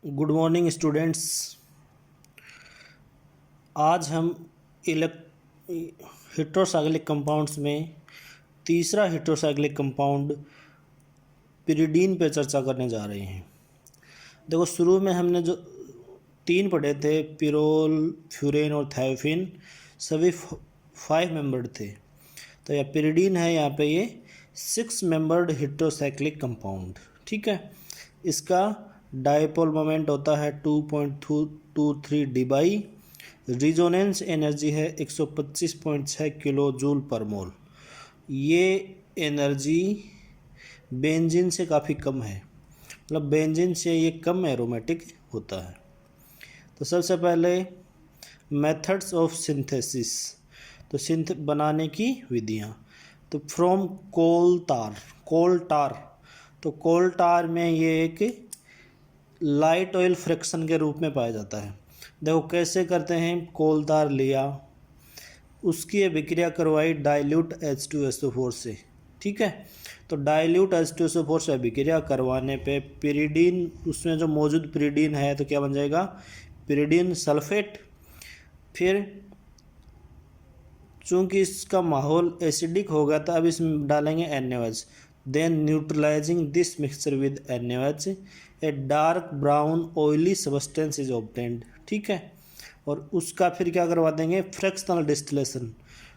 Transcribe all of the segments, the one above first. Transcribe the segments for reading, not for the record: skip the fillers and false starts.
Good morning students. आज हम heterocyclic compounds में तीसरा हेट्रोसाइक्लिक कंपाउंड पिरिडीन पे चर्चा करने जा रहे हैं। देखो, शुरू में हमने जो तीन पढ़े थे, पिरोल, फ्यूरेन और थायोफिन, सभी 5 मेंबर्ड थे। तो यह पिरिडीन है, यहाँ पे ये 6 मेंबर्ड हेट्रोसाइक्लिक कंपाउंड। ठीक है, इसका डायपोल मोमेंट होता है 2.23 डीबाई। रिजोनेंस एनर्जी है 125.6 किलो जूल पर मोल। ये एनर्जी बेंजीन से काफ़ी कम है, मतलब बेंजीन से ये कम एरोमेटिक होता है। तो सबसे पहले मेथड्स ऑफ सिंथेसिस, तो सिंथ बनाने की विधियाँ। तो फ्रॉम कोल टार, तो कोल टार में ये एक लाइट ऑयल फ्रैक्शन के रूप में पाया जाता है। देखो कैसे करते हैं। कोल तार लिया, उसकी अभिक्रिया करवाई डाइल्यूट H2SO4 से। ठीक है, तो डाइल्यूट H2SO4 से अभिक्रिया करवाने पे पिरिडीन, उसमें जो मौजूद पिरिडीन है तो क्या बन जाएगा, पिरिडीन सल्फेट। फिर चूंकि इसका माहौल एसिडिक हो गया था, अब इसमें डालेंगे NaOH। Then neutralising this mixture with NaOH, a dark brown oily substance is obtained. ठीक है, और उसका फिर क्या करवा देंगे, फ्रैक्शनल डिस्टिलेशन।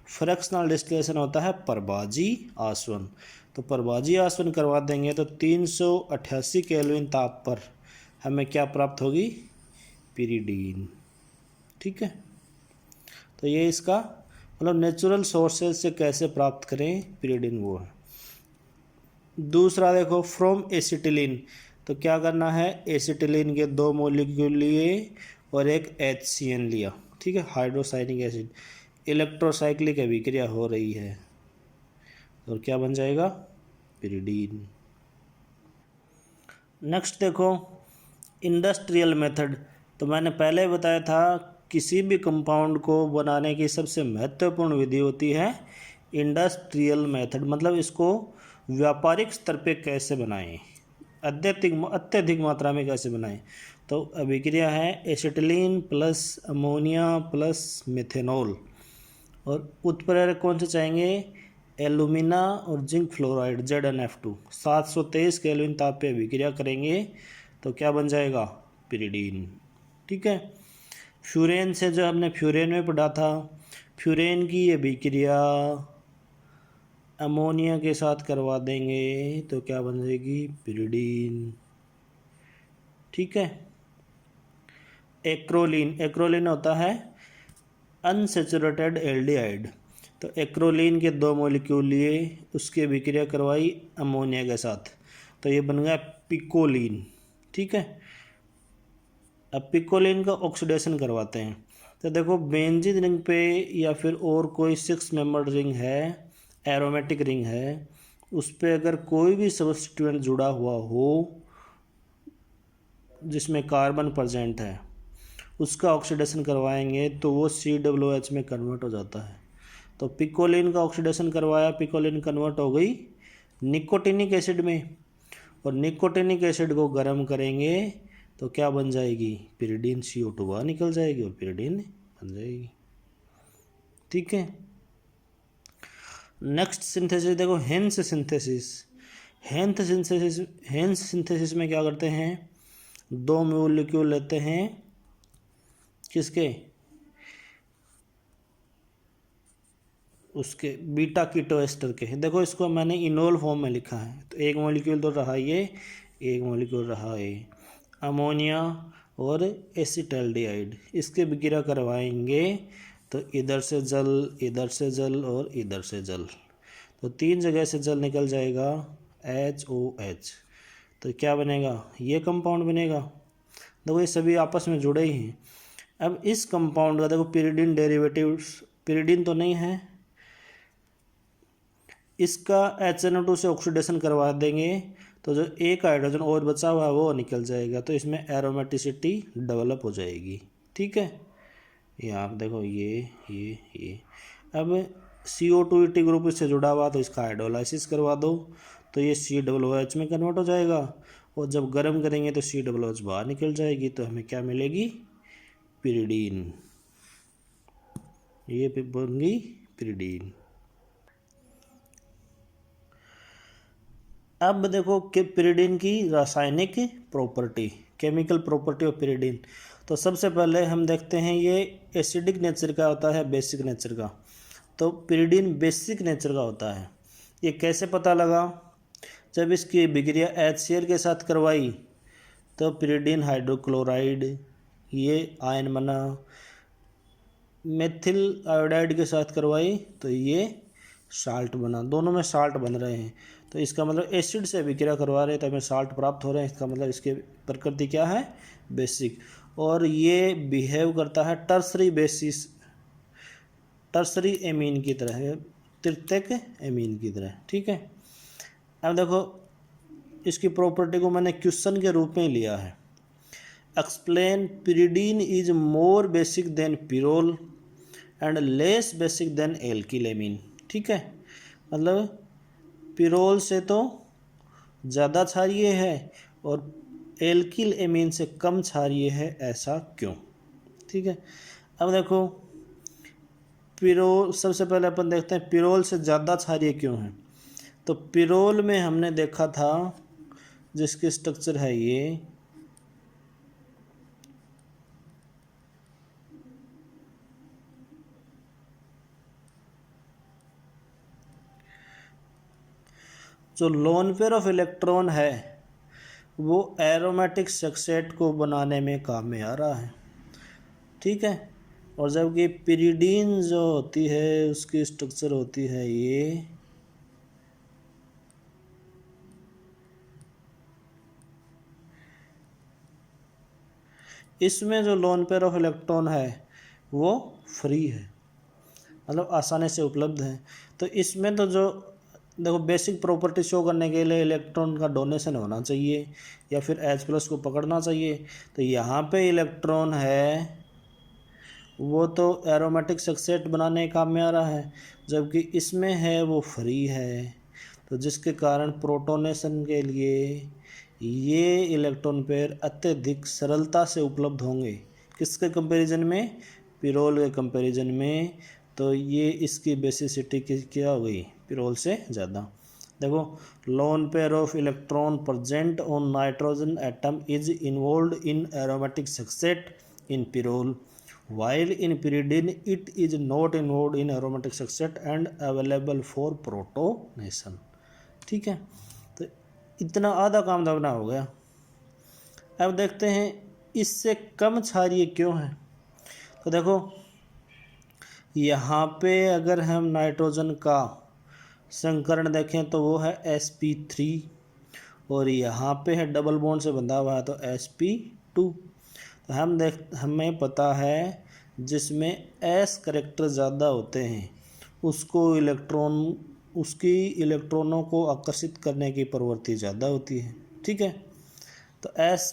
फ्रैक्शनल डिस्टिलेशन होता है परबाजी आसवन। तो परबाजी आसवन करवा देंगे तो 388 केल्विन ताप पर हमें क्या प्राप्त होगी, पिरिडीन। ठीक है, तो ये इसका मतलब नेचुरल सोर्सेज से कैसे प्राप्त करें पिरिडीन, वो है। दूसरा देखो, फ्रॉम एसिटिलीन, तो क्या करना है, एसिटिलीन के 2 मॉलिक्यूल लिए और एक HCN लिया। ठीक है, हाइड्रोसाइनिक एसिड, इलेक्ट्रोसाइक्लिक अभिक्रिया हो रही है और क्या बन जाएगा, पिरिडीन। नेक्स्ट देखो, इंडस्ट्रियल मेथड। तो मैंने पहले बताया था, किसी भी कंपाउंड को बनाने की सबसे महत्वपूर्ण विधि होती है इंडस्ट्रियल मेथड, मतलब इसको व्यापारिक स्तर पे कैसे बनाएं, अत्यधिक मात्रा में कैसे बनाएं। तो अभिक्रिया है acetylene plus ammonia plus methanol, और उत्प्रेरक कौन से चाहेंगे, एल्यूमिना और जिंक फ्लोराइड ZnF2। 723 केल्विन ताप पे अभिक्रिया करेंगे तो क्या बन जाएगा, पिरिडीन। ठीक है, फ्यूरेन से, जो हमने फ्यूरेन में पढ़ा था, फ्यूरेन की अभिक्रिया अमोनिया के साथ करवा देंगे तो क्या बन जाएगी, पिरिडीन। ठीक है, एक्रोलीन होता है अनसेचुरेटेड एल्डिहाइड। तो एक्रोलीन के 2 मॉलिक्यूल लिए, उसकी अभिक्रिया करवाई अमोनिया के साथ, तो ये बन गया पिकोलीन। ठीक है, अब पिकोलीन का ऑक्सीडेशन करवाते हैं। तो देखो, बेंजीन रिंग पे या फिर और कोई 6 मेंबर्ड रिंग है, एरोमेटिक रिंग है, उस पर अगर कोई भी सब्स्टिट्यूएंट जुड़ा हुआ हो जिसमें कार्बन प्रेजेंट है, उसका ऑक्सीडेशन करवाएंगे तो वो COOH में कन्वर्ट हो जाता है। तो पिकोलिन का ऑक्सीडेशन करवाया, पिकोलिन कन्वर्ट हो गई निकोटिनिक एसिड में, और निकोटिनिक एसिड को गर्म करेंगे तो क्या बन जाएगी, पिरिडीन। CO2 बाहर निकल जाएगी और पिरिडीन बन जाएगी। ठीक है, नेक्स्ट सिंथेसिस देखो, हेंस सिंथेसिस में क्या करते हैं, 2 मॉलिक्यूल लेते हैं, किसके, उसके बीटा कीटो एस्टर के। देखो, इसको मैंने इनोल फॉर्म में लिखा है, तो एक मॉलिक्यूल तो रहा ये, एक मॉलिक्यूल रहा ये, अमोनिया और एसिटाल्डिहाइड। इसके अभिक्रिया करवाएंगे तो इधर से जल, इधर से जल और इधर से जल, तो 3 जगह से जल निकल जाएगा, HOH। तो क्या बनेगा, ये कंपाउंड बनेगा। देखो, ये सभी आपस में जुड़े ही हैं। अब इस कंपाउंड का देखो, पिरिडीन डेरिवेटिव्स, पिरिडीन तो नहीं है, इसका HNO2 से ऑक्सीडेशन करवा देंगे तो जो एक हाइड्रोजन और बचा हुआ है वो निकल जाएगा, तो इसमें एरोमेटिसिटी डेवलप हो जाएगी। ठीक है, ये आप देखो, ये अब CO2 ग्रुप इससे जुड़ा हुआ, तो इसका हाइड्रोलाइसिस करवा दो तो ये COOH में कन्वर्ट हो जाएगा, और जब गर्म करेंगे तो COOH बाहर निकल जाएगी, तो हमें क्या मिलेगी? पिरिडीन। ये बन गई पिरिडीन। अब देखो कि पिरिडीन की रासायनिक property, chemical property of pyridine. तो सबसे पहले हम देखते हैं ये एसिडिक नेचर का होता है, बेसिक नेचर का। तो पिरिडीन बेसिक नेचर का होता है। ये कैसे पता लगा? जब इसकी अभिक्रिया HCl के साथ करवाई तो पिरिडीन हाइड्रोक्लोराइड ये आयन बना, मेथिल आयोडाइड के साथ करवाई तो ये साल्ट बना, दोनों में साल्ट बन रहे हैं। तो इसका मतलब एसिड से अभिक्रिया करवा रहे हैं तो हमें साल्ट प्राप्त हो रहे हैं, इसका मतलब इसके प्रकृति क्या है? बेसिक। और ये बिहेव करता है टर्सरी बेसिस, टर्सरी एमीन की तरह, तृतीयक एमीन की तरह। ठीक है। अब देखो इसकी प्रॉपर्टी को मैंने क्वेश्चन के रूप में लिया है। Explain pyridine is more basic than pyrrole and less basic than alkyl amine. ठीक है, मतलब पिरोल से तो ज़्यादा क्षारीय है और एल्किल एमीन से कम क्षारीय है, ऐसा क्यों? ठीक है। अब देखो पिरोल, सबसे पहले अपन देखते हैं पिरोल से ज़्यादा क्षारीय क्यों है। तो पिरोल में हमने देखा था जिसकी स्ट्रक्चर है ये, जो लोन पेयर ऑफ इलेक्ट्रॉन है वो एरोमेटिक सक्सेट को बनाने में काम में आ रहा है। ठीक है। और जबकि पिरिडीन जो होती है उसकी स्ट्रक्चर होती है ये, इसमें जो लोन पेयर ऑफ इलेक्ट्रॉन है वो फ्री है, मतलब आसानी से उपलब्ध है। तो इसमें तो जो देखो बेसिक प्रॉपर्टी शो करने के लिए इलेक्ट्रॉन का डोनेशन होना चाहिए या फिर H+ को पकड़ना चाहिए। तो यहाँ पे इलेक्ट्रॉन है वो तो एरोमेटिक सक्सेट बनाने के काम में आ रहा है, जबकि इसमें है वो फ्री है। तो जिसके कारण प्रोटोनेशन के लिए ये इलेक्ट्रॉन पेयर अत्यधिक सरलता से उपलब्ध होंगे। किसके कंपैरिजन में? पिरोल के कंपैरिजन में। तो ये इसकी बेसिसिटी क्या हो गई? पिरोल से ज़्यादा। देखो lone pair of electron present on nitrogen atom is involve in aromatic sextet in pyrrole, while in pyridine it is not involved in aromatic success and available for protonation। ठीक है, तो इतना आधा काम दबना हो गया। अब देखते हैं इससे कम क्षारीय क्यों है। तो देखो यहाँ पे अगर हम नाइट्रोजन का संकरण देखें तो वो है sp3 और यहाँ पे है डबल बॉन्ड से बंधा हुआ है तो sp2। तो हमें पता है जिसमें S करेक्टर ज़्यादा होते हैं उसको उसकी इलेक्ट्रॉनों को आकर्षित करने की प्रवृत्ति ज़्यादा होती है। ठीक है, तो S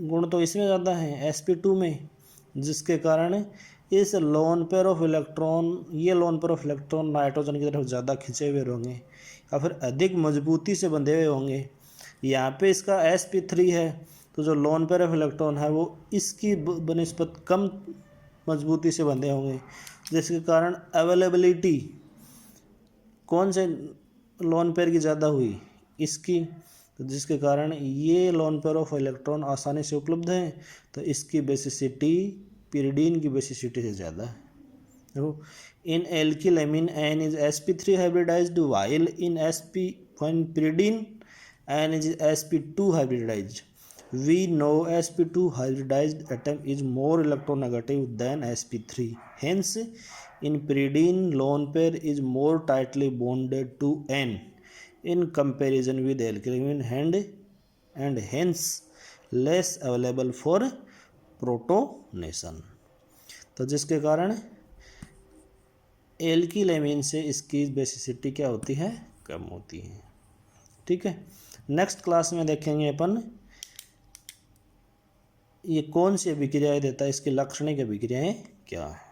गुण तो इसमें ज़्यादा है sp2 में, जिसके कारण इस लोन पेयर ऑफ इलेक्ट्रॉन, ये loan pair of electron nitrogen की तरफ ज़्यादा खिंचे हुए होंगे या फिर अधिक मजबूती से बंधे हुए होंगे। यहाँ पे इसका sp3 है तो जो लोन पेयर ऑफ इलेक्ट्रॉन है वो इसकी बनिस्बत कम मजबूती से बंधे होंगे, जिसके कारण अवेलेबिलिटी कौन से लोन पेयर की ज़्यादा हुई? इसकी। तो जिसके कारण ये लोन पेयर ऑफ इलेक्ट्रॉन आसानी से उपलब्ध है, तो इसकी बेसिसिटी पिरिडीन की बेसिसिटी से ज़्यादा है। देखो इन alkyl amine N is sp3 hybridized while in pyridine N is sp2 hybridized. We know sp2 hybridized atom is more electronegative than sp3. Hence, in pyridine, lone pair is more tightly bonded to N in comparison with alkylamine and hence less available for protonation। तो जिसके कारण एल्किलेमिन से इसकी basicity क्या होती है? कम होती है। ठीक है, नेक्स्ट क्लास में देखेंगे अपन ये कौन सी अभिक्रियाएं देता है, इसकी लाक्षणिक अभिक्रियाएं क्या है।